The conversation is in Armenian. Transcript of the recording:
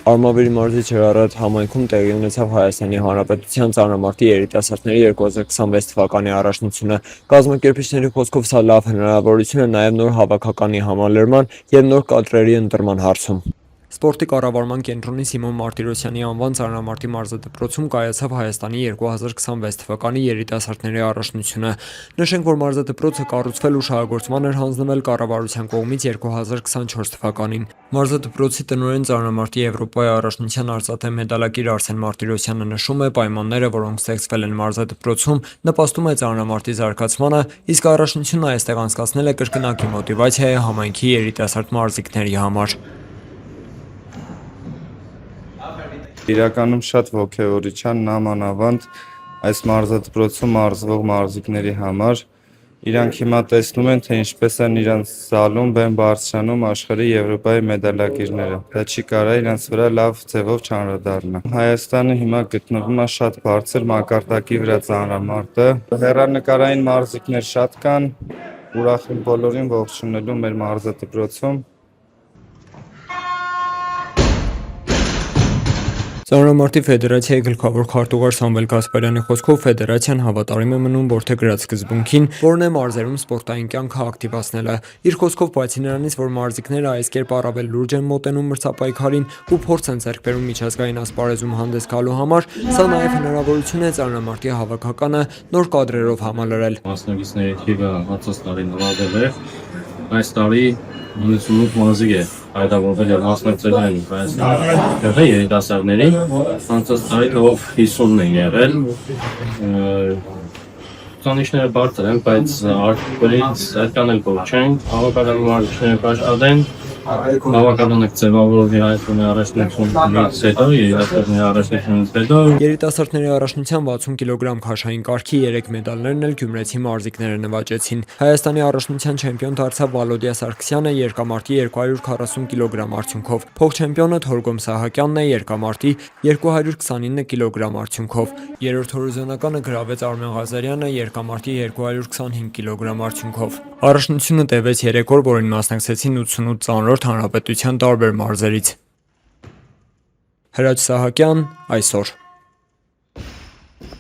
Արմավիրի մարզի Ջրառատ համայնքում տեղի ունեցավ Հայաստանի Հանրապետության ծանրամարտի երիտասարդների 2026 թվականի առաջնությունը։ Կազմակերպիչների խոսքով սա լավ հնարավորություն է նաև նոր հավաքականի համալրման և նոր կադրերի ընտրման հարցում։ Սպորտի կառավարման կենտրոնի Սիմոն Մարտիրոսյանի անվան ծանրամարտի մարզադպրոցում կայացավ Հայաստանի 2026 թվականի երիտասարդների առաջնությունը։ Նշենք, որ մարզադպրոցը կառուցվել ու շահագործման էր հանձնվել կառավարության կողմից 2024 թվականին։ Մարզադպրոցի տնօրեն ծանրամարտի Եվրոպայի առաջնության արծաթե մեդալակիր Արսեն Մարտիրոսյանը նշում է, պայմանները, որոնք ստեղծվել են մարզադպրոցում, նպաստում է ծանրամարտի զարգացմանը, իսկ առաջնությունն այստեղ անցկացնել է կրկնակի մոտիվացիա է համայնքի երիտասարդ մարզիկների համար։ Իրականում շատ ոգևորիչ է նամանավանդ այս մարզադպրոցում մարզվող մարզիկների համար։ Իրանք հիմա տեսնում են, թե ինչպես են իրանց զալում բեմ բարձրանում աշխարհի Եվրոպայի մեդալակիրները։ Դա չի կարա իրանց վրա լավ ձևով չանդրադառնա։ Հայաստանը հիմա գտնվում է շատ բարձր մակարդակի վրա ծանրամարտը։ Հեռանկարային մարզիկներ շատ կան, ուրախ եմ բոլորին ողջունելու մեր մարզադպրոցում։ Ծանրամարտի ֆեդերացիայի գլխավոր քարտուղար Սամվել Գասպարյանի խոսքով ֆեդերացիան հավատարիմ է մնում որդեգրած սկզբունքին, որն է մարզերում սպորտային կյանքը ակտիվացնելը։ Իր խոսքով, բացի նրանից, որ մարզիկները այս կերպ առավել լուրջ են մոտենում մրցապայքարին ու փորձ են ձեռք բերում միջազգային ասպարեզում հանդես գալու համար, սա նաև հնարավորություն է ծանրամարտի հավաքականը նոր կադրերով համալրել։ Մասնակիցների թիվը անցած տարի նվազել է, այս տարի 98 մարզիկ է հայտարարվել եւ մասնակցել են Հայաստանի երիտասարդներին, անցած տարի թվով 50-ն են եղել։ Ցուցանիշները բարձր են, բայց արկորից այդքան էլ փոքր չեն, հավաքական մարզիկները կաշխատեն, հավաքականը կձևավորվի Հայաստանի առաջնությունից հետո, երիտասարդների առաջնությունից հետո։ Երիտասարդների առաջնության 60 կիլոգրամ քաշային կարգի 3 մեդալներն էլ գյումրեցի մարզիկները նվաճեցին։ Հայաստանի առաջնության չեմպիոն դարձավ Վալոդիա Սարգսյանը երկամարտի 240 կիլոգրամ արդյունքով։ Փոխչեմպիոնը Թորգոմ Սահակյանն է երկամարտի 229 կիլոգրամ արդյունքով։ Երրորդ հորիզոնականը գրավեց Արմեն Ղազարյանը երկամարտի 225 կիլոգրամ արդյունքով։ Առաջնությունը տևեց 3 օր, որին մասնակցեցին 88 ծանրորդ հանրապետության տարբեր մարզերից։ Հրաչ Սահակյան այսօր։